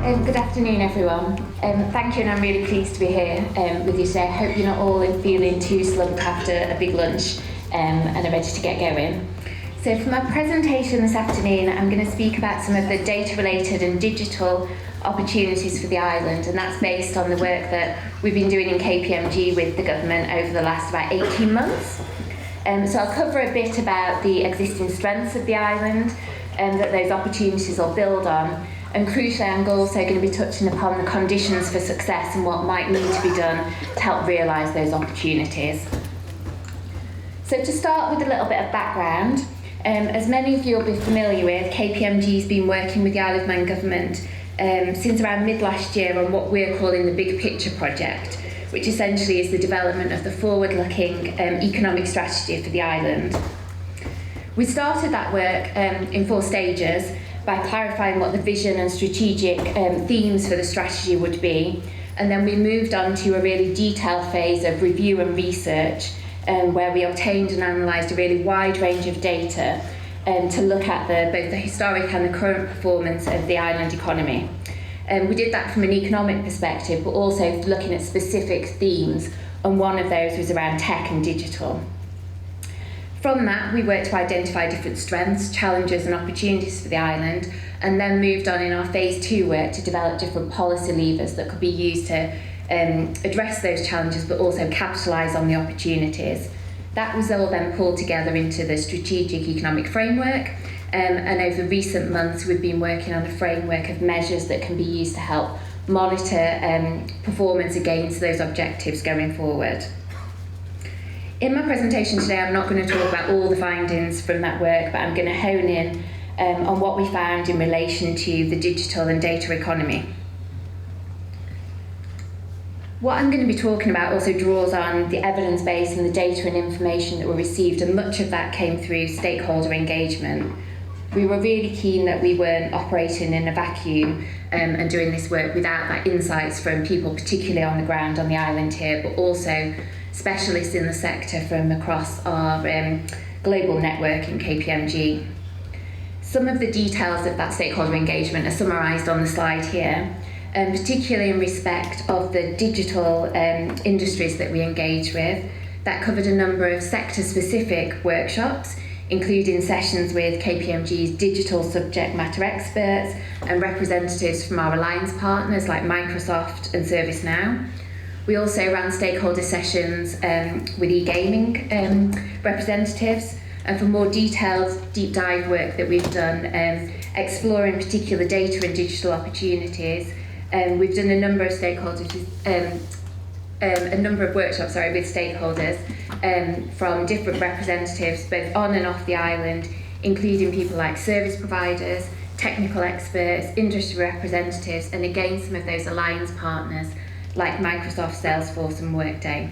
Good afternoon, everyone. Thank you, and I'm really pleased to be here with you today. I hope you're not all feeling too slumped after a big lunch and are ready to get going. So for my presentation this afternoon, I'm going to speak about some of the data-related and digital opportunities for the island, and that's based on the work that we've been doing in KPMG with the government over the last about 18 months. So I'll cover a bit about the existing strengths of the island that those opportunities will build on. And crucially, I'm also going to be touching upon the conditions for success and what might need to be done to help realise those opportunities. So to start with a little bit of background, as many of you will be familiar with, KPMG has been working with the Isle of Man government since around mid last year on what we're calling the Big Picture project, which essentially is the development of the forward-looking economic strategy for the island. We started that work in 4 stages, by clarifying what the vision and strategic themes for the strategy would be. And then we moved on to a really detailed phase of review and research, where we obtained and analysed a really wide range of data to look at both the historic and the current performance of the island economy. We did that from an economic perspective, but also looking at specific themes, and one of those was around tech and digital. From that, we worked to identify different strengths, challenges and opportunities for the island, and then moved on in our phase 2 work to develop different policy levers that could be used to address those challenges but also capitalise on the opportunities. That was all then pulled together into the strategic economic framework, and over recent months we've been working on a framework of measures that can be used to help monitor performance against those objectives going forward. In my presentation today, I'm not going to talk about all the findings from that work, but I'm going to hone in on what we found in relation to the digital and data economy. What I'm going to be talking about also draws on the evidence base and the data and information that were received, and much of that came through stakeholder engagement. We were really keen that we weren't operating in a vacuum and doing this work without that insights from people, particularly on the ground on the island here, but also specialists in the sector from across our global network in KPMG. Some of the details of that stakeholder engagement are summarised on the slide here, particularly in respect of the digital industries that we engage with. That covered a number of sector-specific workshops, including sessions with KPMG's digital subject matter experts and representatives from our alliance partners like Microsoft and ServiceNow. We also ran stakeholder sessions with e-gaming representatives, and for more detailed deep dive work that we've done exploring particular data and digital opportunities, we've done a number of workshops with stakeholders from different representatives both on and off the island, including people like service providers, technical experts, industry representatives, and again some of those alliance partners like Microsoft, Salesforce and Workday.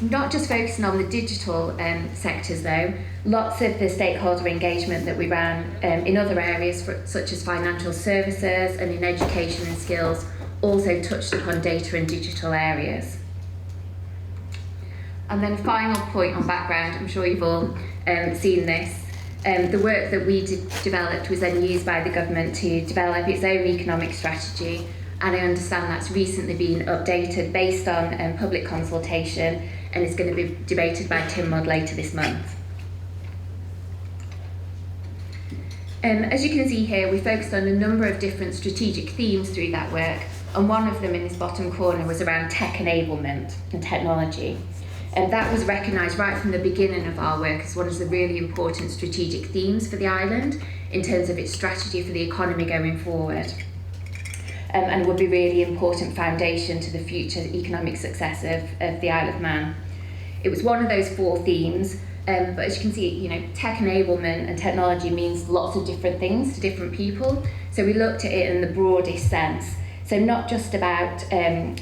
Not just focusing on the digital sectors though, lots of the stakeholder engagement that we ran in other areas such as financial services and in education and skills also touched upon data and digital areas. And then a final point on background, I'm sure you've all seen this. The work that we developed was then used by the government to develop its own economic strategy, and I understand that's recently been updated based on public consultation, and is going to be debated by TIMOD later this month. As you can see here, we focused on a number of different strategic themes through that work, and one of them in this bottom corner was around tech enablement and technology. And that was recognised right from the beginning of our work as one of the really important strategic themes for the island in terms of its strategy for the economy going forward. And would be a really important foundation to the future economic success of the Isle of Man. It was one of those 4 themes, but as you can see, tech enablement and technology means lots of different things to different people. So we looked at it in the broadest sense. So not just about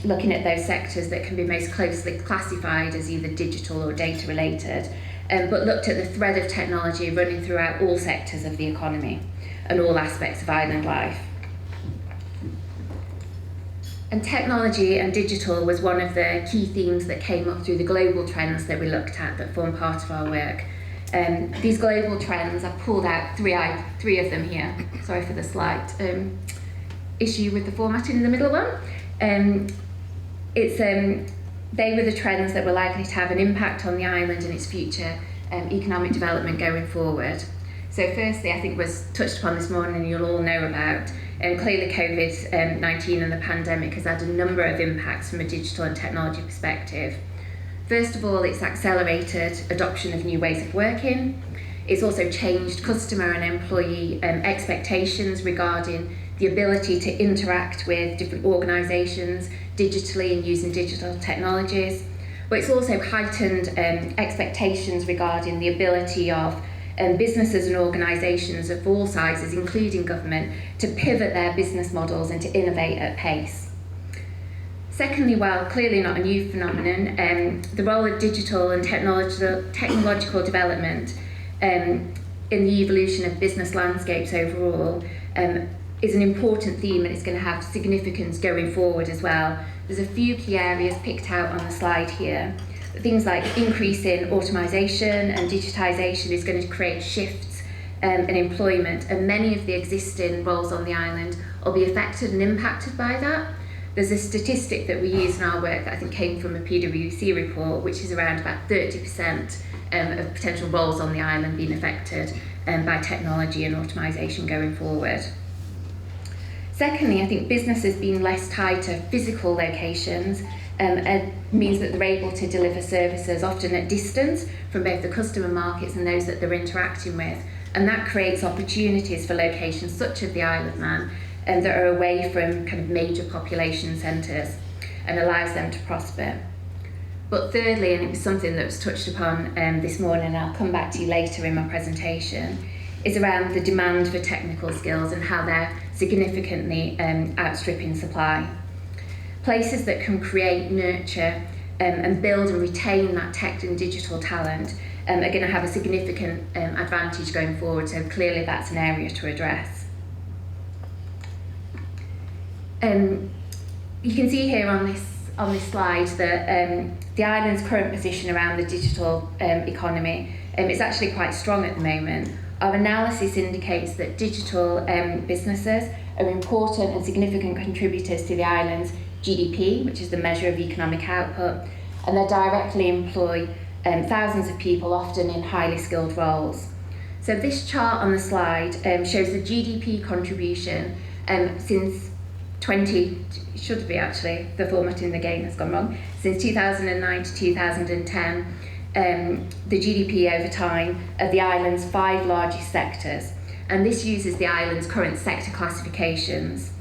looking at those sectors that can be most closely classified as either digital or data related, but looked at the thread of technology running throughout all sectors of the economy and all aspects of island life. And technology and digital was one of the key themes that came up through the global trends that we looked at that form part of our work. These global trends, I've pulled out three of them here. Sorry for the slight issue with the formatting in the middle one. They were the trends that were likely to have an impact on the island and its future economic development going forward. So firstly, I think was touched upon this morning and you'll all know about, clearly COVID-19 and the pandemic has had a number of impacts from a digital and technology perspective. First of all, it's accelerated adoption of new ways of working. It's also changed customer and employee expectations regarding the ability to interact with different organisations digitally and using digital technologies. But it's also heightened expectations regarding the ability of businesses and organisations of all sizes, including government, to pivot their business models and to innovate at pace. Secondly, while clearly not a new phenomenon, the role of digital and technological development in the evolution of business landscapes overall is an important theme, and it's going to have significance going forward as well. There's a few key areas picked out on the slide here. Things like increasing automisation and digitisation is going to create shifts in employment, and many of the existing roles on the island will be affected and impacted by that. There's a statistic that we use in our work that I think came from a PwC report, which is around about 30% of potential roles on the island being affected by technology and automisation going forward. Secondly, I think businesses being less tied to physical locations means that they're able to deliver services often at distance from both the customer markets and those that they're interacting with. And that creates opportunities for locations such as the Isle of Man that are away from kind of major population centres and allows them to prosper. But thirdly, and it was something that was touched upon this morning, and I'll come back to you later in my presentation, is around the demand for technical skills and how they're significantly outstripping supply. Places that can create, nurture and build and retain that tech and digital talent are going to have a significant advantage going forward, so clearly that's an area to address. You can see here on this slide that the island's current position around the digital economy is actually quite strong at the moment. Our analysis indicates that digital businesses are important and significant contributors to the island's GDP, which is the measure of economic output, and they directly employ thousands of people, often in highly skilled roles. So this chart on the slide shows the GDP contribution since should be actually, the formatting again has gone wrong, since 2009 to 2010, the GDP over time of the island's 5 largest sectors. And this uses the island's current sector classifications.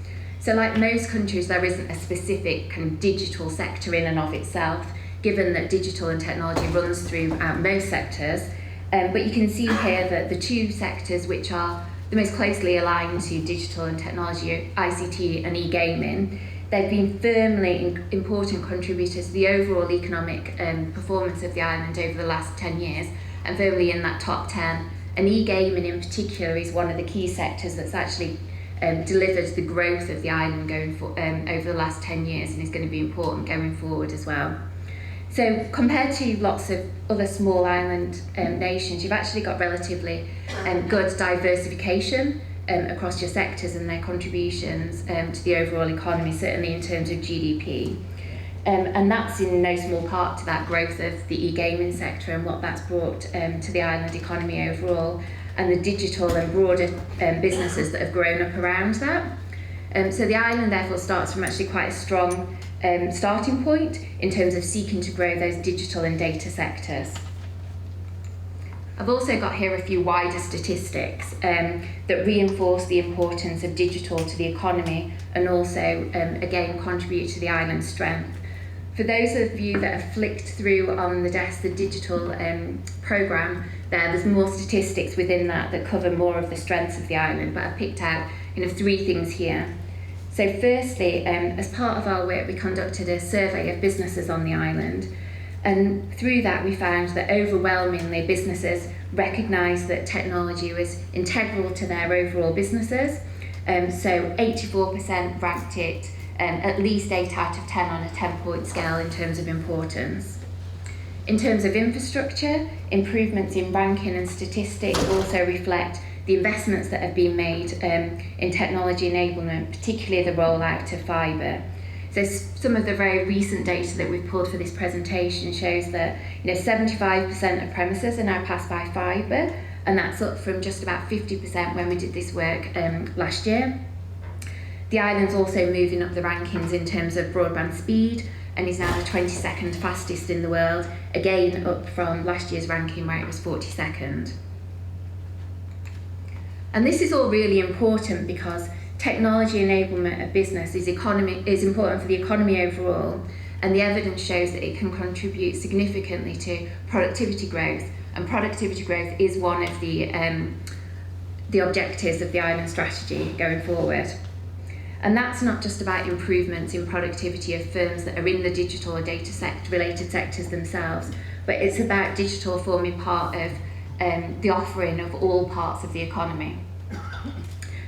So like most countries, there isn't a specific kind of digital sector in and of itself, given that digital and technology runs throughout most sectors. But you can see here that the 2 sectors which are the most closely aligned to digital and technology, ICT and e-gaming, they've been firmly important contributors to the overall economic performance of the island over the last 10 years, and firmly in that top 10. And e-gaming in particular is one of the key sectors that's actually delivered the growth of the island over the last 10 years, and is going to be important going forward as well. So compared to lots of other small island nations, you've actually got relatively good diversification across your sectors and their contributions to the overall economy, certainly in terms of GDP. And that's in no small part to that growth of the e-gaming sector and what that's brought to the island economy overall, and the digital and broader businesses that have grown up around that. So the island therefore starts from actually quite a strong starting point in terms of seeking to grow those digital and data sectors. I've also got here a few wider statistics that reinforce the importance of digital to the economy and also, again, contribute to the island's strength. For those of you that have flicked through on the desk the digital programme, there's more statistics within that cover more of the strengths of the island, but I've picked out 3 things here. So firstly, as part of our work, we conducted a survey of businesses on the island, and through that we found that overwhelmingly businesses recognised that technology was integral to their overall businesses. So 84% ranked it at least 8 out of 10 on a 10-point scale in terms of importance. In terms of infrastructure, improvements in ranking and statistics also reflect the investments that have been made in technology enablement, particularly the rollout of fibre. So some of the very recent data that we've pulled for this presentation shows that 75% of premises are now passed by fibre, and that's up from just about 50% when we did this work last year. The island's also moving up the rankings in terms of broadband speed and is now the 22nd fastest in the world, again up from last year's ranking where it was 42nd. And this is all really important because technology enablement of business is important for the economy overall, and the evidence shows that it can contribute significantly to productivity growth, and productivity growth is one of the objectives of the island strategy going forward. And that's not just about improvements in productivity of firms that are in the digital or data related sectors themselves, but it's about digital forming part of the offering of all parts of the economy.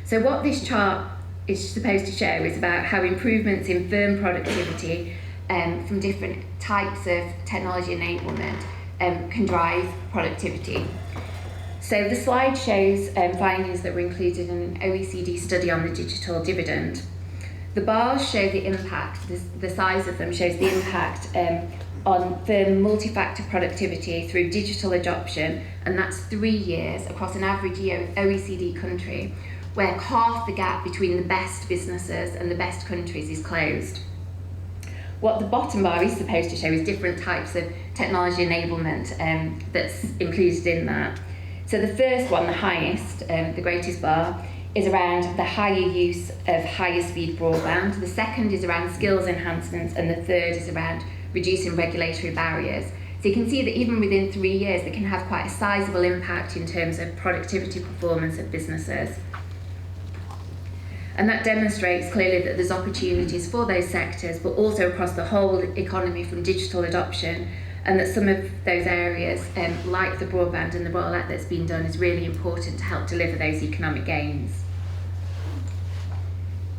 So what this chart is supposed to show is about how improvements in firm productivity from different types of technology enablement can drive productivity. So the slide shows findings that were included in an OECD study on the digital dividend. The bars show the impact, the size of them shows the impact on firm multi-factor productivity through digital adoption, and that's 3 years across an average OECD country, where half the gap between the best businesses and the best countries is closed. What the bottom bar is supposed to show is different types of technology enablement that's included in that. So the first one, the highest, the greatest bar, is around the higher use of higher speed broadband. The second is around skills enhancements, and the third is around reducing regulatory barriers. So you can see that even within 3 years, they can have quite a sizable impact in terms of productivity performance of businesses. And that demonstrates clearly that there's opportunities for those sectors, but also across the whole economy from digital adoption, and that some of those areas, like the broadband and the rollout that's been done, is really important to help deliver those economic gains.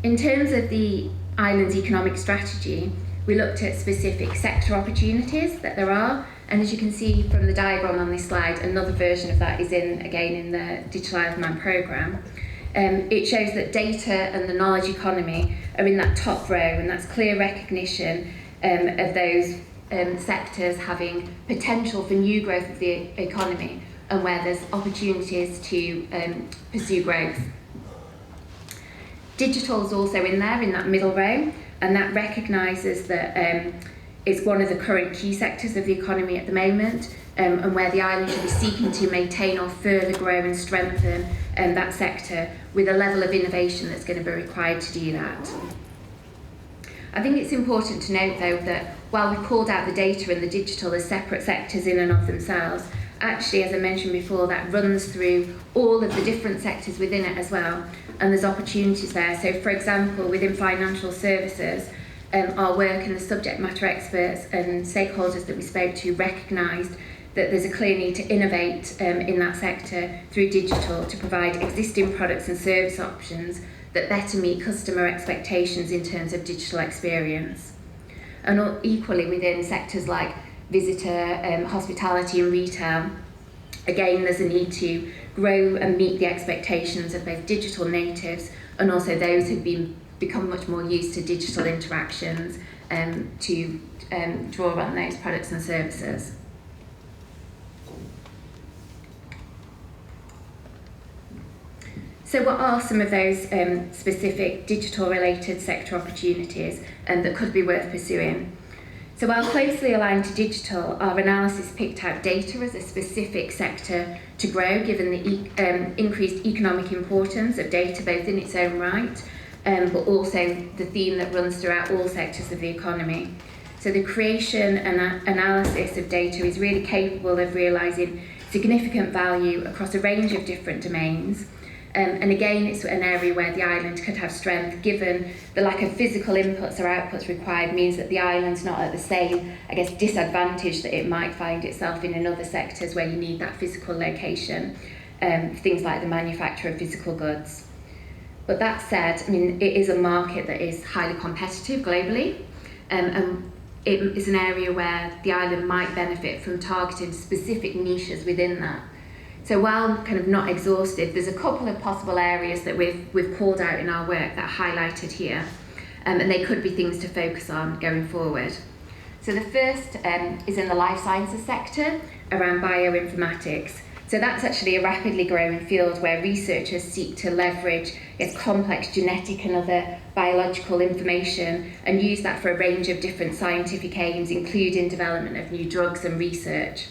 In terms of the island's economic strategy, we looked at specific sector opportunities that there are, and as you can see from the diagram on this slide, another version of that is in the Digital Isle of Man programme. It shows that data and the knowledge economy are in that top row, and that's clear recognition of those sectors having potential for new growth of the economy and where there's opportunities to pursue growth. Digital is also in there in that middle row, and that recognises that it's one of the current key sectors of the economy at the moment, and where the island should be seeking to maintain or further grow and strengthen that sector with a level of innovation that's going to be required to do that. I think it's important to note, though, that while we've called out the data and the digital as separate sectors in and of themselves, actually, as I mentioned before, that runs through all of the different sectors within it as well, and there's opportunities there. So, for example, within financial services, our work and the subject matter experts and stakeholders that we spoke to recognised that there's a clear need to innovate in that sector through digital to provide existing products and service options that better meet customer expectations in terms of digital experience. And equally within sectors like visitor, hospitality and retail, again there's a need to grow and meet the expectations of both digital natives and also those who've become much more used to digital interactions to draw on those products and services. So what are some of those specific digital-related sector opportunities that could be worth pursuing? So while closely aligned to digital, our analysis picked out data as a specific sector to grow, given the increased economic importance of data both in its own right, but also the theme that runs throughout all sectors of the economy. So the creation and analysis of data is really capable of realising significant value across a range of different domains. And again, it's an area where the island could have strength, given the lack of physical inputs or outputs required means that the island's not at the same, disadvantage that it might find itself in other sectors where you need that physical location, things like the manufacture of physical goods. But that said, it is a market that is highly competitive globally, and it is an area where the island might benefit from targeting specific niches within that. So while kind of not exhaustive, there's a couple of possible areas that we've called out in our work that are highlighted here, and they could be things to focus on going forward. So the first is in the life sciences sector around bioinformatics. So that's actually a rapidly growing field where researchers seek to leverage its complex genetic and other biological information and use that for a range of different scientific aims, including development of new drugs and research.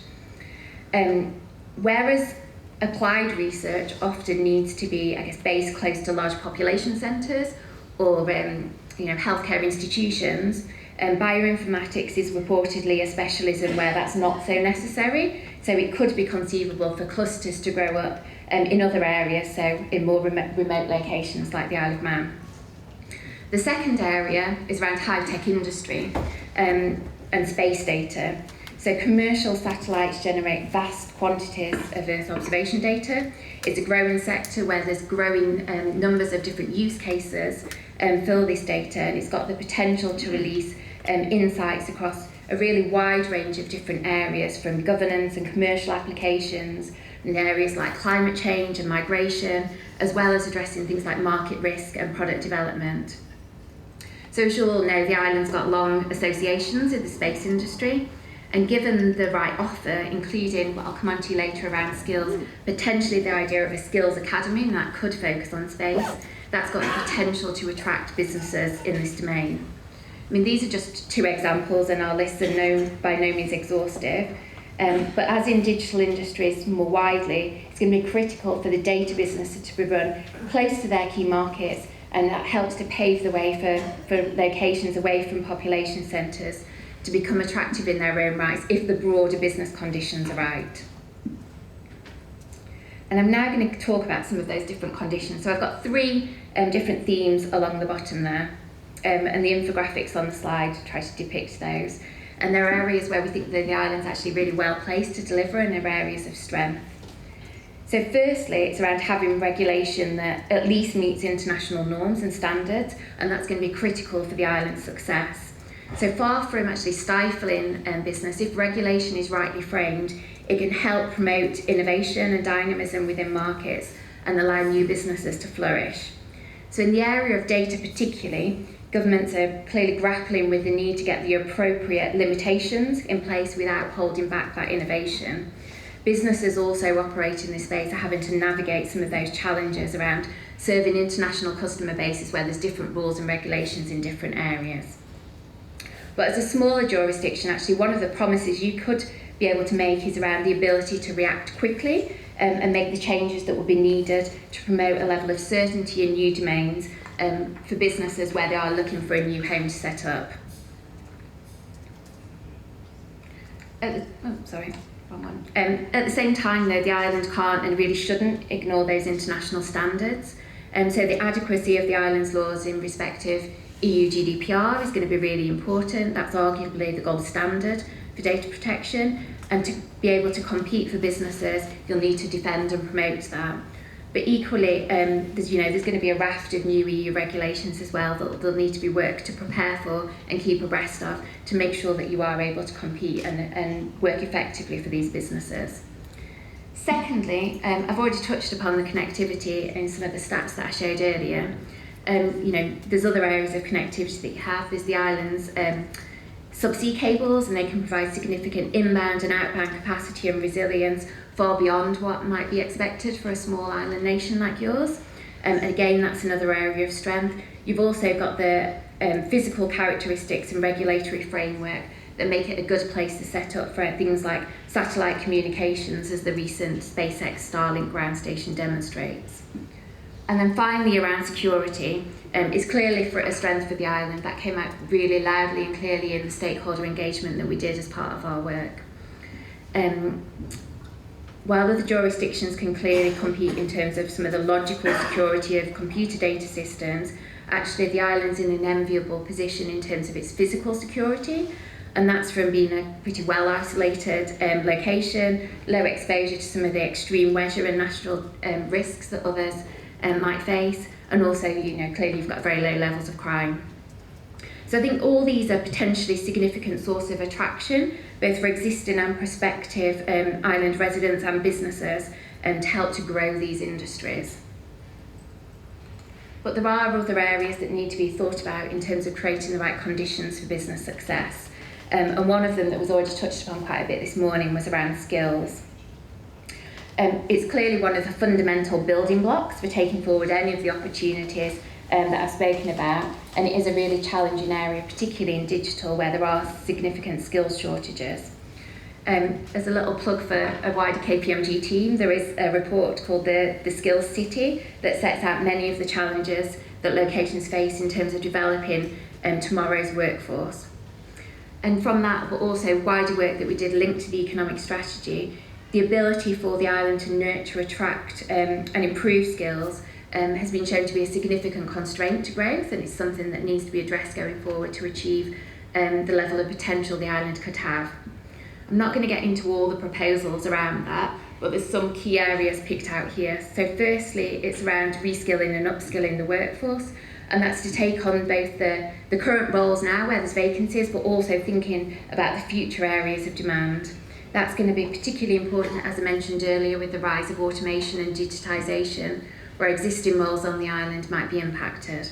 Whereas applied research often needs to be, based close to large population centres or healthcare institutions, bioinformatics is reportedly a specialism where that's not so necessary. So it could be conceivable for clusters to grow up in other areas, so in more remote locations like the Isle of Man. The second area is around high-tech industry and space data. So commercial satellites generate vast quantities of Earth observation data. It's a growing sector where there's growing numbers of different use cases for this data, and it's got the potential to release insights across a really wide range of different areas, from governance and commercial applications in areas like climate change and migration, as well as addressing things like market risk and product development. So as you all know, the island's got long associations with the space industry, and given the right offer, including what I'll come on to later around skills, potentially the idea of a skills academy, and that could focus on space, that's got the potential to attract businesses in this domain. I mean, these are just two examples, and our lists are by no means exhaustive. But as in digital industries more widely, it's going to be critical for the data businesses to be run close to their key markets, and that helps to pave the way for locations away from population centres to become attractive in their own rights if the broader business conditions are right. And I'm now going to talk about some of those different conditions. So I've got three different themes along the bottom there, and the infographics on the slide try to depict those. And there are areas where we think that the island's actually really well placed to deliver, and there are areas of strength. So firstly, it's around having regulation that at least meets international norms and standards, and that's going to be critical for the island's success. So far from actually stifling business, if regulation is rightly framed, it can help promote innovation and dynamism within markets and allow new businesses to flourish. So in the area of data particularly, governments are clearly grappling with the need to get the appropriate limitations in place without holding back that innovation. Businesses also operate in this space are having to navigate some of those challenges around serving international customer bases where there's different rules and regulations in different areas. But as a smaller jurisdiction, actually, one of the promises you could be able to make is around the ability to react quickly and make the changes that will be needed to promote a level of certainty in new domains for businesses where they are looking for a new home to set up. At the same time, though, the island can't and really shouldn't ignore those international standards. So the adequacy of the island's laws in respect of EU GDPR is going to be really important. That's arguably the gold standard for data protection, and to be able to compete for businesses, you'll need to defend and promote that. But equally, there's going to be a raft of new EU regulations as well that they'll need to be worked to prepare for and keep abreast of to make sure that you are able to compete and work effectively for these businesses. Secondly, I've already touched upon the connectivity in some of the stats that I showed earlier. There's other areas of connectivity that you have. There's the island's subsea cables, and they can provide significant inbound and outbound capacity and resilience far beyond what might be expected for a small island nation like yours. And again, that's another area of strength. You've also got the physical characteristics and regulatory framework that make it a good place to set up for things like satellite communications, as the recent SpaceX Starlink ground station demonstrates. And then finally, around security, is clearly a strength for the island. That came out really loudly and clearly in the stakeholder engagement that we did as part of our work. While other jurisdictions can clearly compete in terms of some of the logical security of computer data systems, actually the island's in an enviable position in terms of its physical security, and that's from being a pretty well isolated location, low exposure to some of the extreme weather and natural risks that others might face, and also, clearly you've got very low levels of crime. So I think all these are potentially significant sources of attraction, both for existing and prospective island residents and businesses, to help to grow these industries. But there are other areas that need to be thought about in terms of creating the right conditions for business success. And one of them that was already touched upon quite a bit this morning was around skills. It's clearly one of the fundamental building blocks for taking forward any of the opportunities that I've spoken about, and it is a really challenging area, particularly in digital, where there are significant skills shortages. As a little plug for a wider KPMG team, there is a report called the Skills City that sets out many of the challenges that locations face in terms of developing tomorrow's workforce. And from that, but also wider work that we did linked to the economic strategy, the ability for the island to nurture, attract and improve skills has been shown to be a significant constraint to growth, and it's something that needs to be addressed going forward to achieve the level of potential the island could have. I'm not going to get into all the proposals around that, but there's some key areas picked out here. So firstly, it's around reskilling and upskilling the workforce, and that's to take on both the current roles now where there's vacancies, but also thinking about the future areas of demand. That's going to be particularly important, as I mentioned earlier, with the rise of automation and digitisation, where existing roles on the island might be impacted.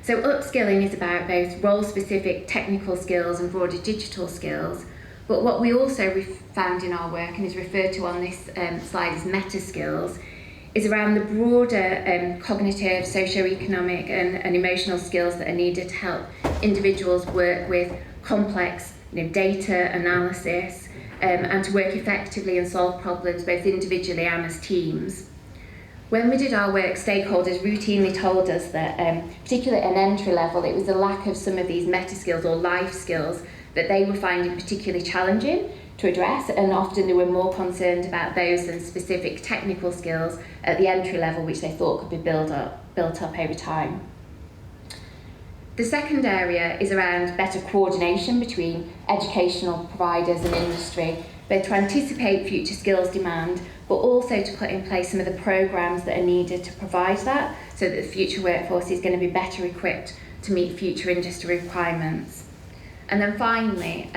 So upskilling is about both role-specific technical skills and broader digital skills, but what we also found in our work, and is referred to on this slide as meta skills, is around the broader cognitive, socio-economic and emotional skills that are needed to help individuals work with complex data analysis and to work effectively and solve problems both individually and as teams. When we did our work, stakeholders routinely told us that, particularly at an entry level, it was the lack of some of these meta skills or life skills that they were finding particularly challenging to address, and often they were more concerned about those than specific technical skills at the entry level, which they thought could be built up over time. The second area is around better coordination between educational providers and industry, both to anticipate future skills demand, but also to put in place some of the programmes that are needed to provide that, so that the future workforce is going to be better equipped to meet future industry requirements. And then finally,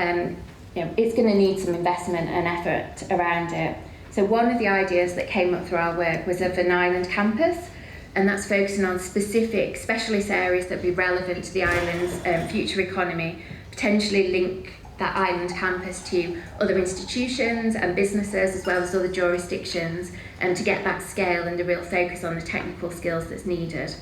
it's going to need some investment and effort around it. So one of the ideas that came up through our work was of an island campus, and that's focusing on specific specialist areas that would be relevant to the island's future economy, potentially link that island campus to other institutions and businesses as well as other jurisdictions, and to get that scale and a real focus on the technical skills that's needed.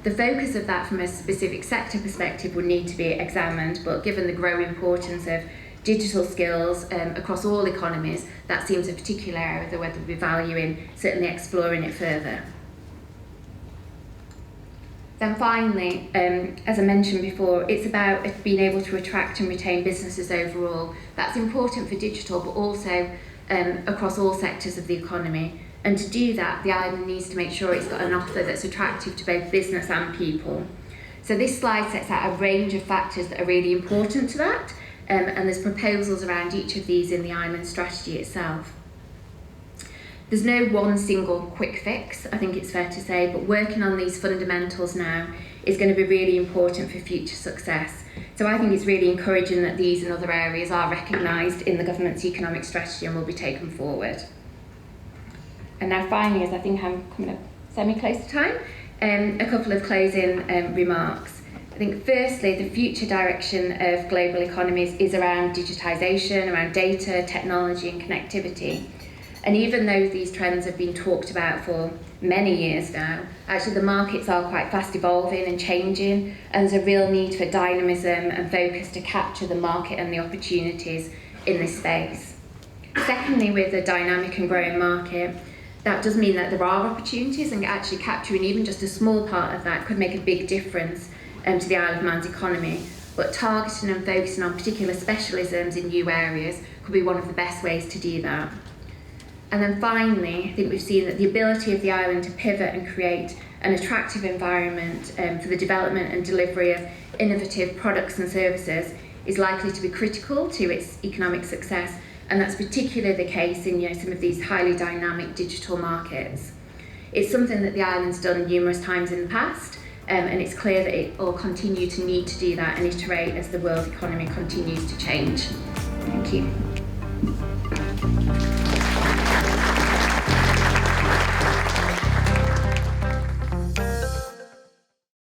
The focus of that from a specific sector perspective would need to be examined, but given the growing importance of digital skills across all economies, that seems a particular area that we'd be valuing, certainly exploring it further. Then finally, as I mentioned before, it's about being able to attract and retain businesses overall. That's important for digital, but also across all sectors of the economy. And to do that, the island needs to make sure it's got an offer that's attractive to both business and people. So this slide sets out a range of factors that are really important to that, and there's proposals around each of these in the island strategy itself. There's no one single quick fix, I think it's fair to say, but working on these fundamentals now is going to be really important for future success. So I think it's really encouraging that these and other areas are recognised in the government's economic strategy and will be taken forward. And now finally, as I think I'm coming up semi-close to time, a couple of closing remarks. I think firstly, the future direction of global economies is around digitisation, around data, technology and connectivity. And even though these trends have been talked about for many years now, actually the markets are quite fast evolving and changing, and there's a real need for dynamism and focus to capture the market and the opportunities in this space. Secondly, with a dynamic and growing market, that does mean that there are opportunities, and actually capturing even just a small part of that could make a big difference to the Isle of Man's economy. But targeting and focusing on particular specialisms in new areas could be one of the best ways to do that. And then finally, I think we've seen that the ability of the island to pivot and create an attractive environment for the development and delivery of innovative products and services is likely to be critical to its economic success, and that's particularly the case in some of these highly dynamic digital markets. It's something that the island's done numerous times in the past, and it's clear that it will continue to need to do that and iterate as the world economy continues to change. Thank you.